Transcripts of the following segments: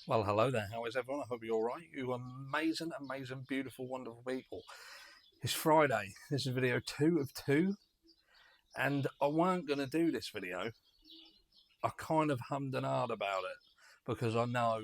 Well, hello there. How is everyone? I hope you're all right. You amazing, amazing, beautiful, wonderful people. It's Friday. This is video 2 of 2, and I weren't going to do this video. I kind of hummed and hawed about it because I know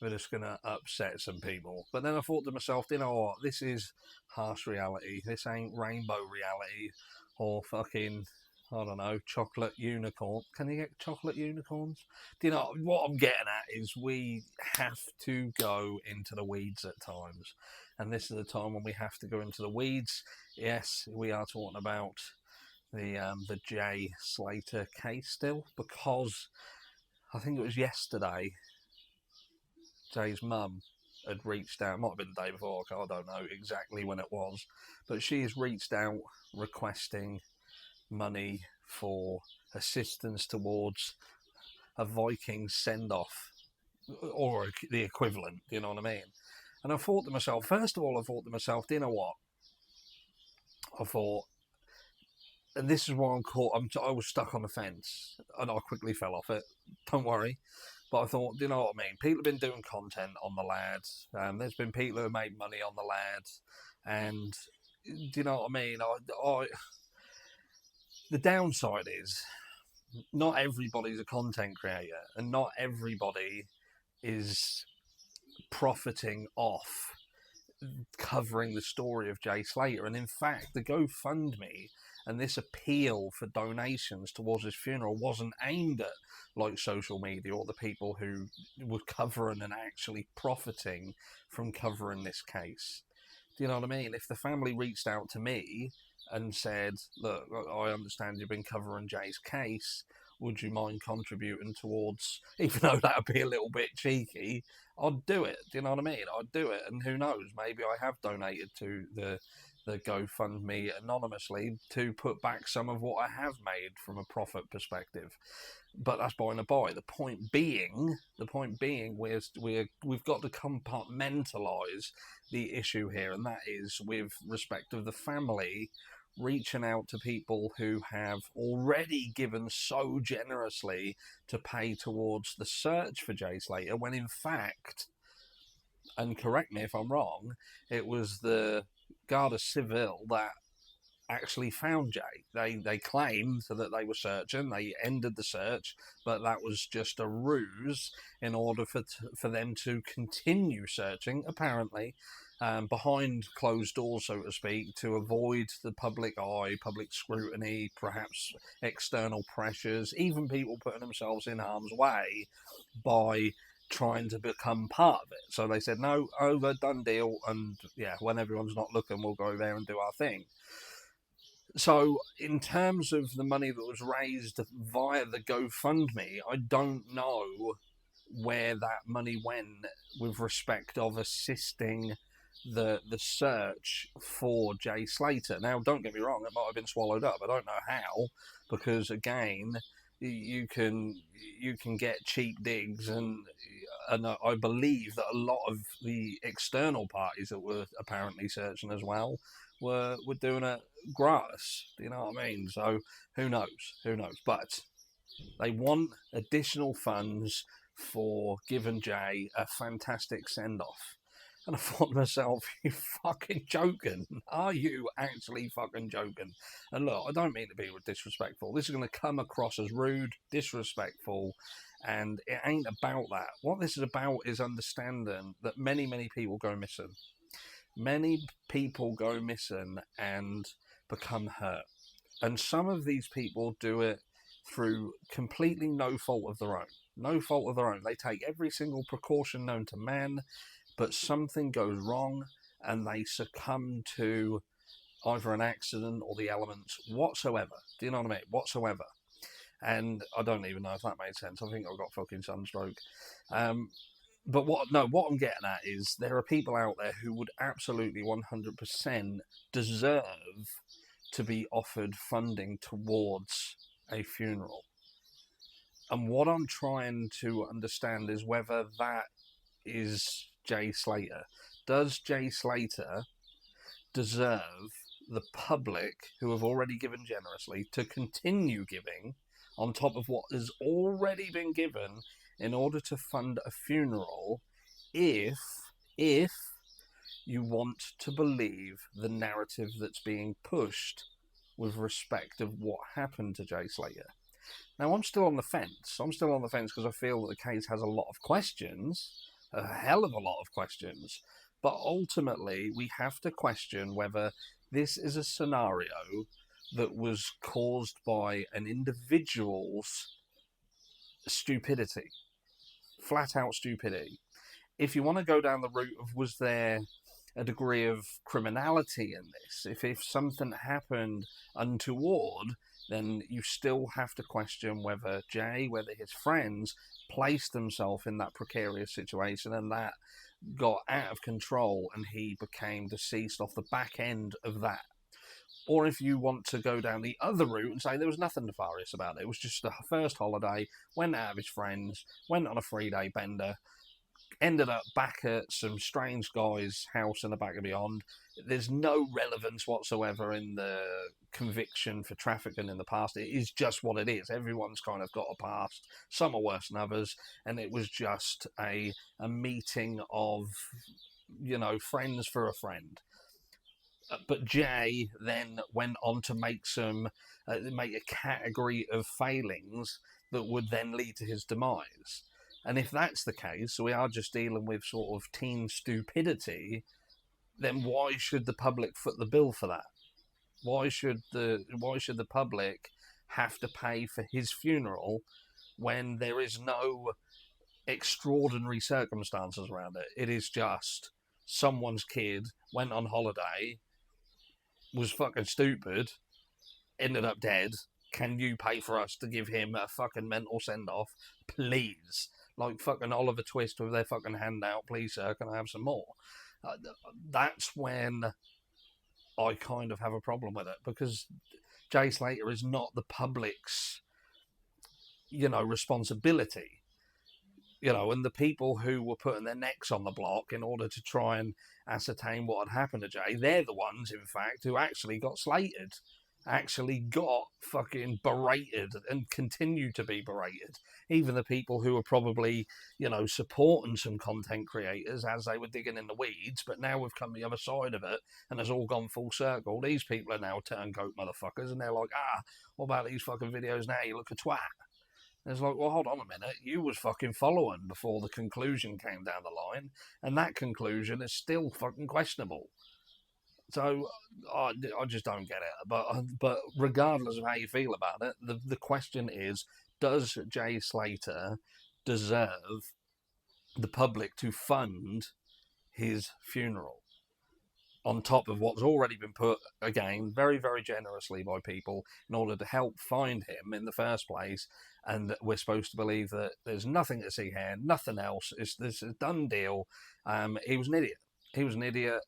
that it's going to upset some people. But then I thought to myself, you know what? This is harsh reality. This ain't rainbow reality or fucking, I don't know, chocolate unicorn. Can you get chocolate unicorns? Do you know what I'm getting at? Is we have to go into the weeds at times, and this is the time when we have to go into the weeds. Yes, we are talking about the Jay Slater case still, because I think it was yesterday Jay's mum had reached out. It might have been the day before. I don't know exactly when it was, but she has reached out requesting money for assistance towards a Viking send off or the equivalent. You know what I mean? And I thought to myself, first of all, do you know what? I thought, and this is why I'm caught. I was stuck on the fence, and I quickly fell off it. Don't worry. But I thought, do you know what I mean? People have been doing content on the lad. There's been people who have made money on the lad, and do you know what I mean? The downside is not everybody's a content creator, and not everybody is profiting off covering the story of Jay Slater. And in fact, the GoFundMe and this appeal for donations towards his funeral wasn't aimed at like social media or the people who were covering and actually profiting from covering this case. Do you know what I mean? If the family reached out to me and said, look, I understand you've been covering Jay's case, would you mind contributing towards, even though that would be a little bit cheeky, I'd do it. Do you know what I mean? I'd do it. And who knows, maybe I have donated to the GoFundMe anonymously to put back some of what I have made from a profit perspective. But that's by and by. The point being, we've got to compartmentalise the issue here, and that is with respect of the family reaching out to people who have already given so generously to pay towards the search for Jay Slater, when in fact, and correct me if I'm wrong, it was the Garda Civil that actually found Jay. They claimed that they were searching. They ended the search, but that was just a ruse in order for them to continue searching, apparently, behind closed doors, so to speak, to avoid the public eye, public scrutiny, perhaps external pressures, even people putting themselves in harm's way by trying to become part of it. So they said, no, over, done deal, and yeah, when everyone's not looking, we'll go there and do our thing. So, in terms of the money that was raised via the GoFundMe, I don't know where that money went with respect of assisting the search for Jay Slater. Now, don't get me wrong, it might have been swallowed up. I don't know how, because again, you can get cheap digs, and I believe that a lot of the external parties that were apparently searching as well were doing it gratis. Do you know what I mean? So who knows? Who knows? But they want additional funds for giving Jay a fantastic send off. And I thought to myself, you fucking joking? Are you actually fucking joking? And look, I don't mean to be disrespectful. This is going to come across as rude, disrespectful, and it ain't about that. What this is about is understanding that many, many people go missing. Many people go missing and become hurt. And some of these people do it through completely no fault of their own. No fault of their own. They take every single precaution known to man, but something goes wrong and they succumb to either an accident or the elements whatsoever. Do you know what I mean? Whatsoever. And I don't even know if that made sense. I think I got fucking sunstroke. Um, but what I'm getting at is there are people out there who would absolutely 100% deserve to be offered funding towards a funeral. And what I'm trying to understand is whether that is Jay Slater. Does Jay Slater deserve the public, who have already given generously, to continue giving on top of what has already been given in order to fund a funeral if you want to believe the narrative that's being pushed with respect of what happened to Jay Slater. Now, I'm still on the fence. I'm still on the fence because I feel that the case has a lot of questions, a hell of a lot of questions. But ultimately, we have to question whether this is a scenario that was caused by an individual's stupidity, flat out stupidity. If you want to go down the route of was there a degree of criminality in this, if something happened untoward, then you still have to question whether Jay, whether his friends placed themselves in that precarious situation and that got out of control and he became deceased off the back end of that. Or if you want to go down the other route and say there was nothing nefarious about it, it was just the first holiday, went out of his friends, went on a 3-day bender, ended up back at some strange guy's house in the back of beyond. There's no relevance whatsoever in the conviction for trafficking in the past. It is just what it is. Everyone's kind of got a past. Some are worse than others. And it was just a meeting of, friends for a friend. But Jay then went on to make a category of failings that would then lead to his demise. And if that's the case, we are just dealing with sort of teen stupidity, then why should the public foot the bill for that? Why should the public have to pay for his funeral when there is no extraordinary circumstances around it? It is just someone's kid went on holiday, was fucking stupid, ended up dead. Can you pay for us to give him a fucking mental send-off? Please. Like fucking Oliver Twist with their fucking hand out. Please, sir, can I have some more? That's when I kind of have a problem with it, because Jay Slater is not the public's, responsibility. And the people who were putting their necks on the block in order to try and ascertain what had happened to Jay, they're the ones, in fact, who actually got slated, actually got fucking berated and continue to be berated. Even the people who were probably, supporting some content creators as they were digging in the weeds, but now we've come the other side of it and it's all gone full circle. These people are now turncoat motherfuckers and they're like, what about these fucking videos now? You look a twat. And it's like, well, hold on a minute. You was fucking following before the conclusion came down the line, and that conclusion is still fucking questionable. So I just don't get it. But regardless of how you feel about it, the question is, does Jay Slater deserve the public to fund his funeral on top of what's already been put, again, very, very generously by people in order to help find him in the first place? And we're supposed to believe that there's nothing to see here, nothing else. This is a done deal. He was an idiot. He was an idiot.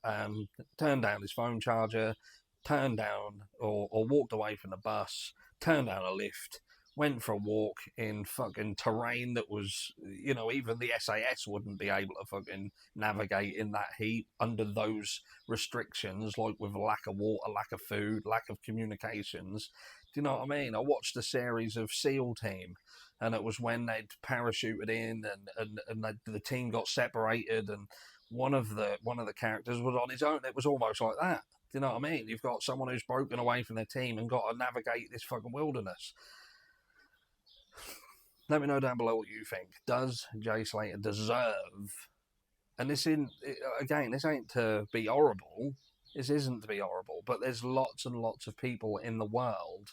Turned down his phone charger, turned down or walked away from the bus, turned down a lift, went for a walk in fucking terrain that was, even the SAS wouldn't be able to fucking navigate in that heat under those restrictions, like with lack of water, lack of food, lack of communications. Do you know what I mean? I watched a series of SEAL Team, and it was when they'd parachuted in and the team got separated, and one of the characters was on his own. It was almost like that. Do you know what I mean? You've got someone who's broken away from their team and got to navigate this fucking wilderness. Let me know down below what you think. Does Jay Slater deserve? And this ain't to be horrible. This isn't to be horrible. But there's lots and lots of people in the world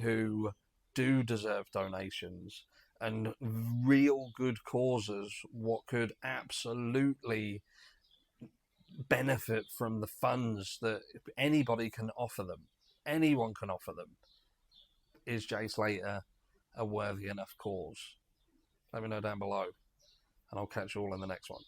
who do deserve donations and real good causes, what could absolutely benefit from the funds that anybody can offer them. Anyone can offer them. Is Jay Slater a worthy enough cause? Let me know down below, and I'll catch you all in the next one.